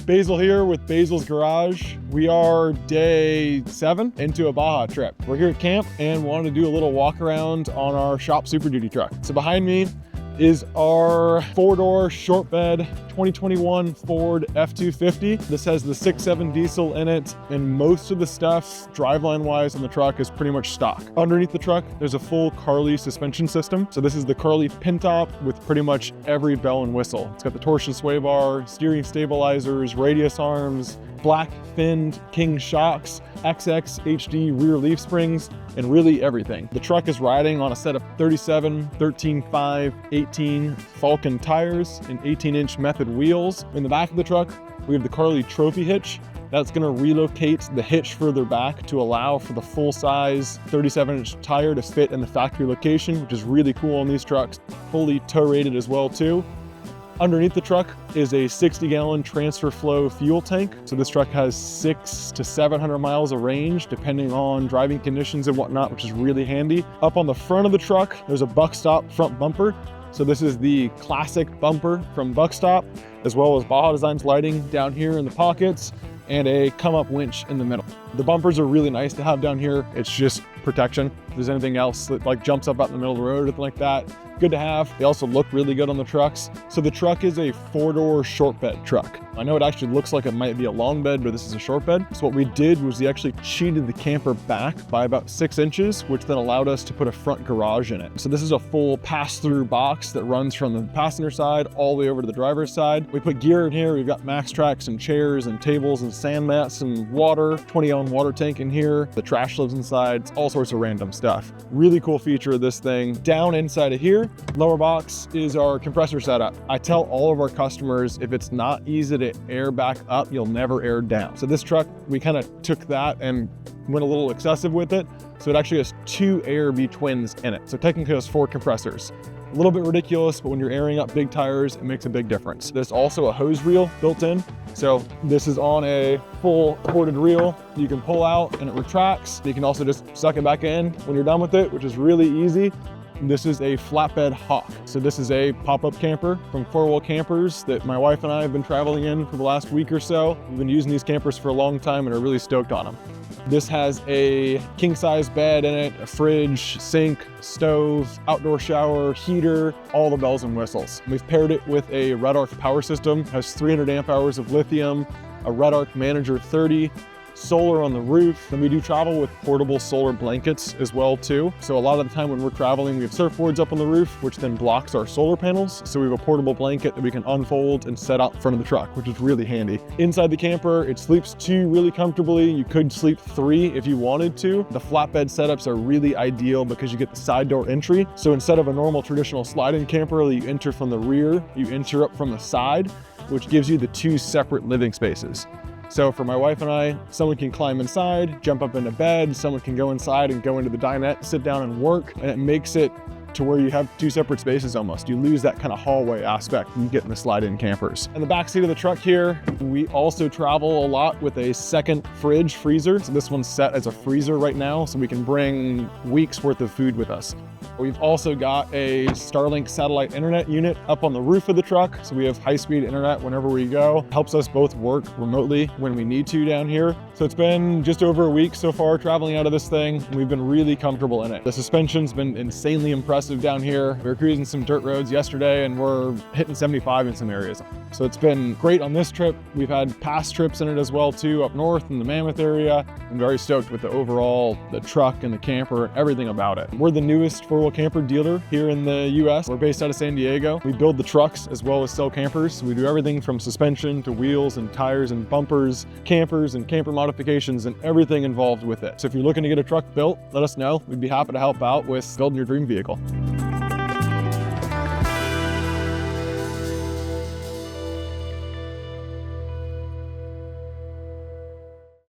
Basil here with Basil's Garage. We are day 7 into a Baja trip. We're here at camp and wanted to do a little walk around on our shop Super Duty truck. So behind me is our 4-door short bed 2021 Ford F-250. This has the 6.7 diesel in it, and most of the stuff driveline wise on the truck is pretty much stock. Underneath the truck, there's a full Carli suspension system. So this is the Carli pin top with pretty much every bell and whistle. It's got the torsion sway bar, steering stabilizers, radius arms, black finned King shocks, XX HD rear leaf springs, and really everything. The truck is riding on a set of 37, 13.5, 18 Falcon tires and 18-inch method wheels. In the back of the truck, we have the Carli trophy hitch. That's gonna relocate the hitch further back to allow for the full-size 37-inch tire to fit in the factory location, which is really cool on these trucks. Fully tow rated as well too. Underneath the truck is a 60-gallon transfer flow fuel tank. So this truck has 600 to 700 miles of range, depending on driving conditions and whatnot, which is really handy. Up on the front of the truck, there's a Buckstop front bumper. So this is the classic bumper from Buckstop, as well as Baja Design's lighting down here in the pockets and a come-up winch in the middle. The bumpers are really nice to have down here. It's just protection. If there's anything else that like jumps up out in the middle of the road or anything like that, good to have. They also look really good on the trucks. So the truck is a 4-door short bed truck. I know it actually looks like it might be a long bed, but this is a short bed. So what we did was we actually cheated the camper back by about 6 inches, which then allowed us to put a front garage in it. So this is a full pass-through box that runs from the passenger side all the way over to the driver's side. We put gear in here. We've got max tracks and chairs and tables and sand mats and water, 20-gallon water tank in here. The trash lives inside. It's all sorts of random stuff. Really cool feature of this thing. Down inside of here, lower box is our compressor setup. I tell all of our customers, if it's not easy to air back up, you'll never air down. So this truck, we kind of took that and went a little excessive with it. So it actually has 2 AirB twins in it. So technically it has 4 compressors. A little bit ridiculous, but when you're airing up big tires, it makes a big difference. There's also a hose reel built in. So this is on a full corded reel you can pull out and it retracts. You can also just suck it back in when you're done with it, which is really easy. This is a flatbed Hawk. So this is a pop-up camper from 4-wheel campers that my wife and I have been traveling in for the last week or so. We've been using these campers for a long time and are really stoked on them. This has a king-size bed in it, a fridge, sink, stove, outdoor shower, heater, all the bells and whistles. We've paired it with a Red Arc power system. It has 300 amp hours of lithium, a Red Arc Manager 30, solar on the roof. Then we do travel with portable solar blankets as well too. So a lot of the time when we're traveling, we have surfboards up on the roof, which then blocks our solar panels. So we have a portable blanket that we can unfold and set out in front of the truck, which is really handy. Inside the camper, it sleeps 2 really comfortably. You could sleep 3 if you wanted to. The flatbed setups are really ideal because you get the side door entry. So instead of a normal traditional slide-in camper that you enter from the rear, you enter up from the side, which gives you the 2 separate living spaces. So for my wife and I, someone can climb inside, jump up into bed, someone can go inside and go into the dinette, sit down and work, and it makes it to where you have 2 separate spaces almost. You lose that kind of hallway aspect when you get in the slide-in campers. In the back seat of the truck here, we also travel a lot with a second freezer. So this one's set as a freezer right now, so we can bring weeks worth of food with us. We've also got a Starlink satellite internet unit up on the roof of the truck. So we have high-speed internet whenever we go. Helps us both work remotely when we need to down here. So it's been just over a week so far traveling out of this thing, and we've been really comfortable in it. The suspension's been insanely impressive down here. We were cruising some dirt roads yesterday and we're hitting 75 in some areas. So it's been great on this trip. We've had past trips in it as well too, up north in the Mammoth area. I'm very stoked with the truck and the camper, everything about it. We're the newest 4-wheel camper dealer here in the US. We're based out of San Diego. We build the trucks as well as sell campers. We do everything from suspension to wheels and tires and bumpers, campers and camper modifications and everything involved with it. So if you're looking to get a truck built, let us know. We'd be happy to help out with building your dream vehicle.